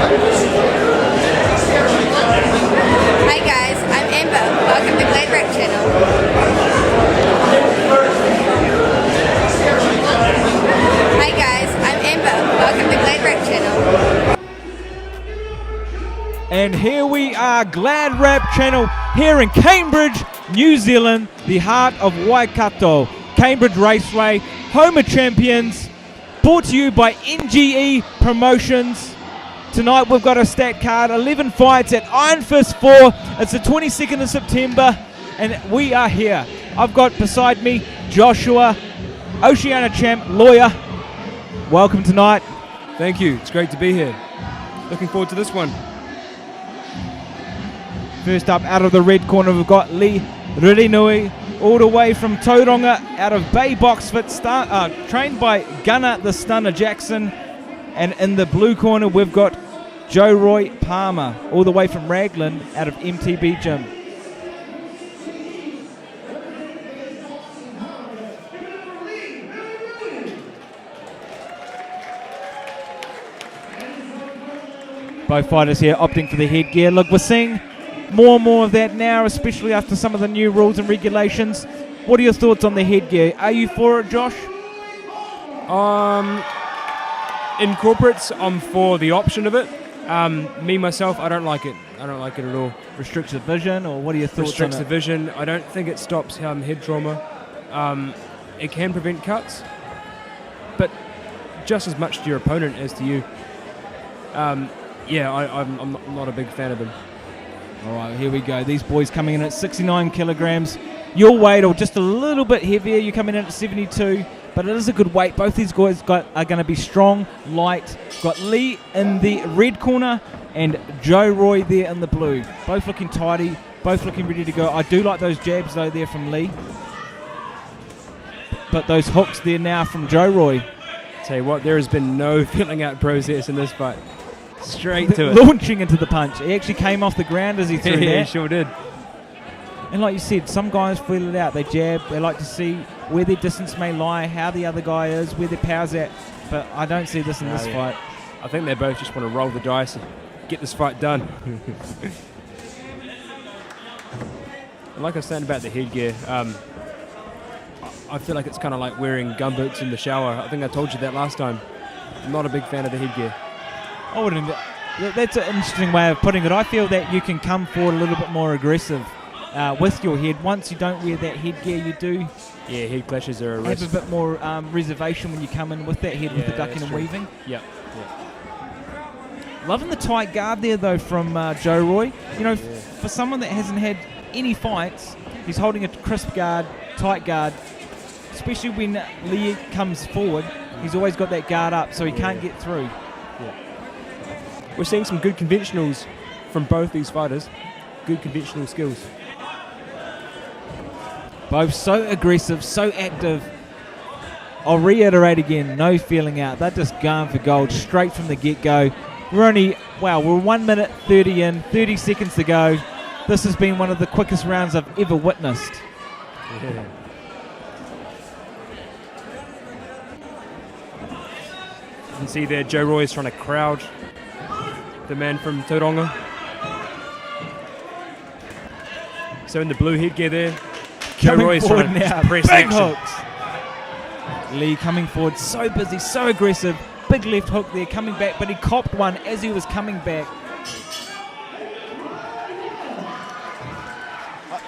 Hi guys, I'm Amber. Welcome to GladrapChannel. Hi guys, I'm Amber. Welcome to GladrapChannel. And here we are, GladrapChannel, here in Cambridge, New Zealand, the heart of Waikato. Cambridge Raceway, home of champions, brought to you by NJE Promotions. Tonight we've got a stat card, 11 fights at Iron Fist 4. It's the 22nd of September, and we are here. I've got beside me Joshua, Oceania champ, lawyer. Welcome tonight. Thank you. It's great to be here. Looking forward to this one. First up, out of the red corner, we've got Ririnui, all the way from Tauranga, out of Bay Boxfit, trained by Gunner the Stunner Jackson. And in the blue corner, we've got Joeroy Palma, all the way from Raglan, out of MTB Gym. Both fighters here opting for the headgear. Look, we're seeing more and more of that now, especially after some of the new rules and regulations. What are your thoughts on the headgear? Are you for it, Josh? In corporates, I'm for the option of it. Me, myself, I don't like it. I don't like it at all. Restricts the vision, or what are your thoughts Restricts on the it? vision. I don't think it stops head trauma. It can prevent cuts, but just as much to your opponent as to you. I'm not a big fan of them. All right, here we go. These boys coming in at 69 kilograms. Your weight, or just a little bit heavier, you're coming in at 72. But it is a good weight. Both these guys are going to be strong, light. Got Lee in the red corner and Joeroy there in the blue. Both looking tidy, both looking ready to go. I do like those jabs, though, there from Lee. But those hooks there now from Joeroy. Tell you what, there has been no filling out process in this fight. Straight to it. Launching into the punch. He actually came off the ground as he threw Yeah, that. he sure did. And like you said, some guys feel it out. They jab. They like to see where their distance may lie, how the other guy is, where their power's at. But I don't see this in this fight. I think they both just want to roll the dice and get this fight done. And like I was saying about the headgear, I feel like it's kind of like wearing gumboots in the shower. I think I told you that last time. I'm not a big fan of the headgear. I wouldn't. That's an interesting way of putting it. I feel that you can come forward a little bit more aggressive with your head. Once you don't wear that headgear, you do. Yeah, head clashes are a risk. Have a bit more reservation when you come in with that head, with the ducking and weaving. Yeah. Loving the tight guard there, though, from Joeroy. You know, for someone that hasn't had any fights, he's holding a crisp guard, tight guard. Especially when Lee comes forward, he's always got that guard up, so he can't get through. Yeah. We're seeing some good conventionals from both these fighters. Good conventional skills. Both so aggressive, so active. I'll reiterate again, no feeling out. They're just going for gold straight from the get-go. We're 1 minute 30 in, 30 seconds to go. This has been one of the quickest rounds I've ever witnessed. Yeah. You can see there Joeroy is trying to crowd the man from Tauranga. So in the blue headgear there, Joeroy is trying to press big action. hooks. Lee coming forward, so busy, so aggressive. Big left hook there, coming back, but he copped one as he was coming back.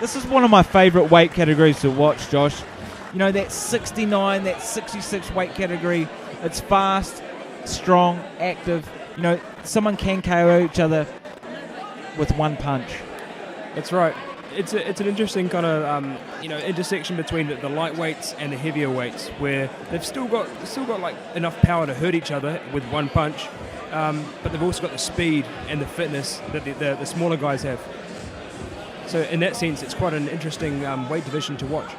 This is one of my favourite weight categories to watch, Josh. You know, that 69, that 66 weight category. It's fast, strong, active. You know, someone can KO each other with one punch. That's right. It's an interesting kind of intersection between the lightweights and the heavier weights, where they've still got like enough power to hurt each other with one punch, but they've also got the speed and the fitness that the smaller guys have. So in that sense, it's quite an interesting weight division to watch.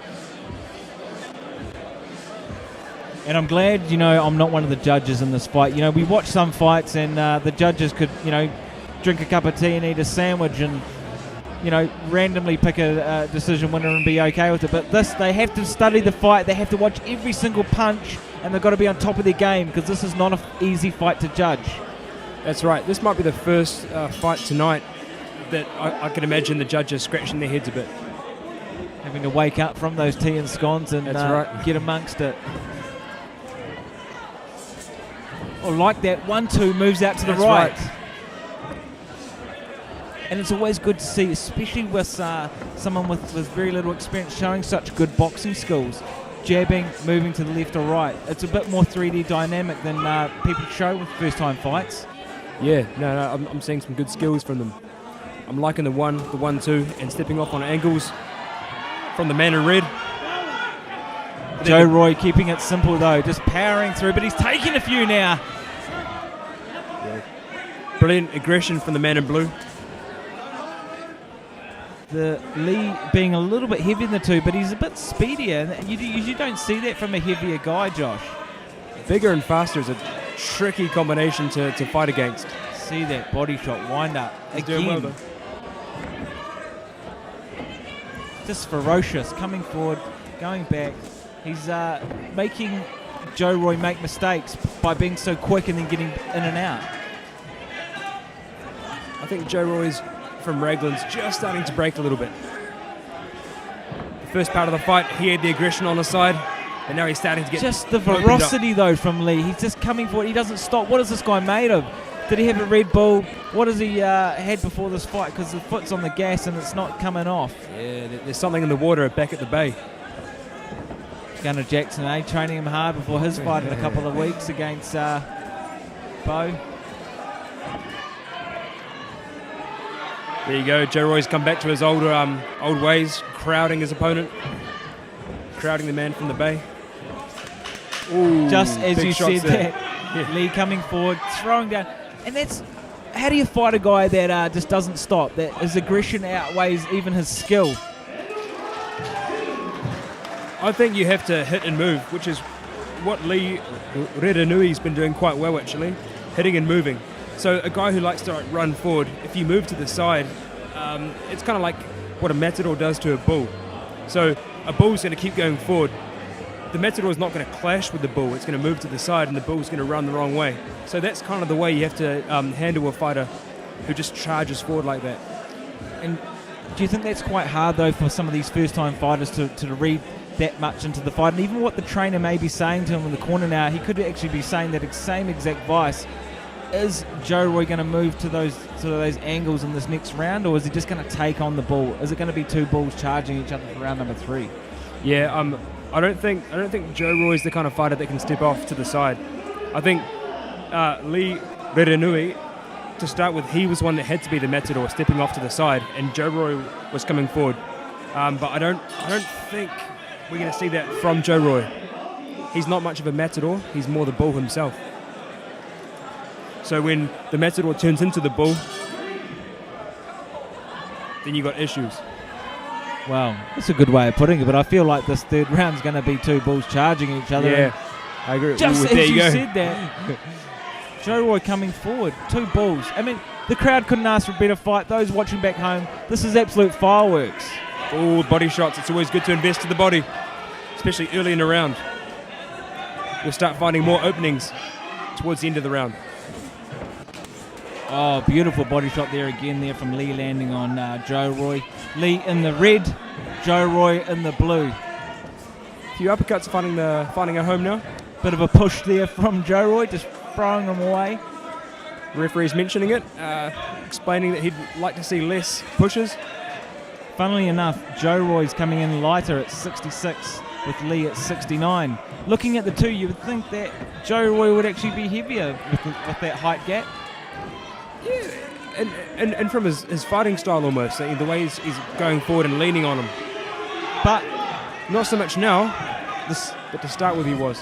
And I'm glad, I'm not one of the judges in this fight. We watch some fights and the judges could, drink a cup of tea and eat a sandwich and, randomly pick a decision winner and be okay with it. But this, they have to study the fight. They have to watch every single punch, and they've got to be on top of their game because this is not an easy fight to judge. That's right. This might be the first fight tonight that I can imagine the judges scratching their heads a bit. Having to wake up from those tea and scones and That's right. get amongst it. Oh, like that. 1-2 moves out to the That's right. right. And it's always good to see, especially with someone with very little experience showing such good boxing skills. Jabbing, moving to the left or right. It's a bit more 3D dynamic than people show with first-time fights. Yeah, no, I'm seeing some good skills from them. I'm liking the 1-2 and stepping off on angles from the man in red. Joeroy keeping it simple though, just powering through, but he's taking a few now. Yeah. Brilliant aggression from the man in blue. The Lee being a little bit heavier than the two, but he's a bit speedier. You usually don't see that from a heavier guy, Josh. Bigger and faster is a tricky combination to fight against. See that body shot, wind up He's again. doing well, though. Just ferocious, coming forward, going back. He's making Joeroy make mistakes by being so quick and then getting in and out. I think Joeroy's from Raglan's just starting to break a little bit. The first part of the fight, he had the aggression on his side, and now he's starting to get just the opened up. ferocity though from Lee. He's just coming forward. He doesn't stop. What is this guy made of? Did he have a Red Bull? What has he had before this fight? Because the foot's on the gas and it's not coming off. Yeah, there's something in the water back at the bay. Gunnar Jackson, training him hard before his fight in a couple of weeks against Bo. There you go. Joeroy's come back to his old ways, crowding his opponent, crowding the man from the bay. Ooh, just as big you shots said there. that, Yeah. Lee coming forward, throwing down, and that's how do you fight a guy that just doesn't stop? That his aggression outweighs even his skill. I think you have to hit and move, which is what Ririnui's been doing quite well actually, hitting and moving. So a guy who likes to run forward, if you move to the side, it's kind of like what a matador does to a bull. So a bull's going to keep going forward. The matador is not going to clash with the bull. It's going to move to the side and the bull's going to run the wrong way. So that's kind of the way you have to handle a fighter who just charges forward like that. And do you think that's quite hard though for some of these first-time fighters to read that much into the fight? And even what the trainer may be saying to him in the corner now, he could actually be saying that same exact advice. Is Joeroy going to move to those angles in this next round, or is he just going to take on the bull? Is it going to be two bulls charging each other for round number 3? Yeah, I don't think Joeroy's the kind of fighter that can step off to the side. I think Lee Ririnui, to start with, he was one that had to be the matador, stepping off to the side, and Joeroy was coming forward. But I don't think we're going to see that from Joeroy. He's not much of a matador. He's more the bull himself. So when the matador turns into the bull, then you got issues. Well, that's a good way of putting it, but I feel like this third round's going to be two bulls charging each other. Yeah, I agree. Just Ooh, as you said that, Joeroy coming forward, two bulls. I mean, the crowd couldn't ask for a better fight. Those watching back home, this is absolute fireworks. Oh, body shots. It's always good to invest in the body, especially early in the round. You'll start finding more openings towards the end of the round. Oh, beautiful body shot there again there from Lee landing on Joeroy. Lee in the red, Joeroy in the blue. A few uppercuts finding a home now. Bit of a push there from Joeroy, just throwing them away. Referee's mentioning it, explaining that he'd like to see less pushes. Funnily enough, Joeroy's coming in lighter at 66 with Lee at 69. Looking at the two, you would think that Joeroy would actually be heavier with that height gap. Yeah, and from his fighting style almost, the way he's going forward and leaning on him. But not so much now, but to start with he was.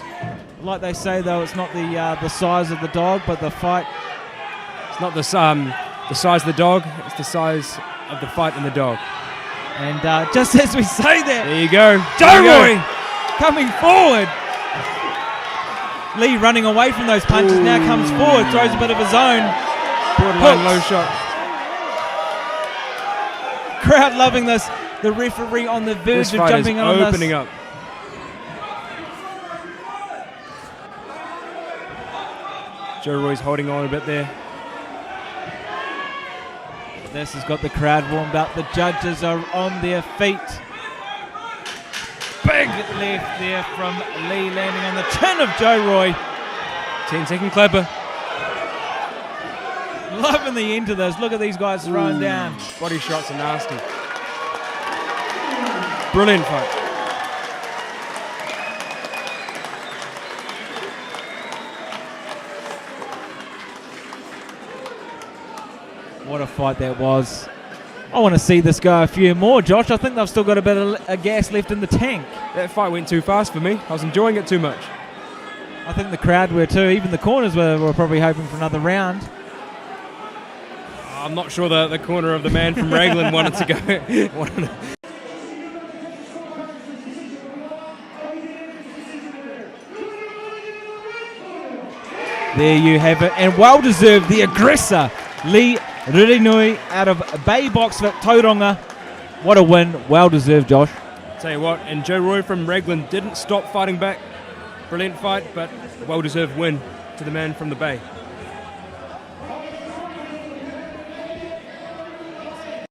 Like they say though, it's not the size of the dog, but the fight. It's not the size of the dog, it's the size of the fight in the dog. And just as we say that, there you go. Joeroy coming forward. Lee running away from those punches. Now comes forward, throws a bit of his own. Borderline low shot. Crowd loving this. The referee on the verge of jumping on this. Opening up. Joeroy's holding on a bit there. This has got the crowd warmed up. The judges are on their feet. Big left there from Lee, landing on the chin of Joeroy. 10-second clapper. Loving the end of this. Look at these guys throwing down. Body shots are nasty. Brilliant fight. What a fight that was. I want to see this go a few more, Josh. I think they've still got a bit of gas left in the tank. That fight went too fast for me. I was enjoying it too much. I think the crowd were too. Even the corners were probably hoping for another round. I'm not sure the corner of the man from Raglan wanted to go. There you have it. And well deserved, the aggressor, Lee Ririnui out of Bay Box for Tauranga. What a win. Well deserved, Josh. Tell you what, and Joeroy from Raglan didn't stop fighting back. Brilliant fight, but well deserved win to the man from the Bay.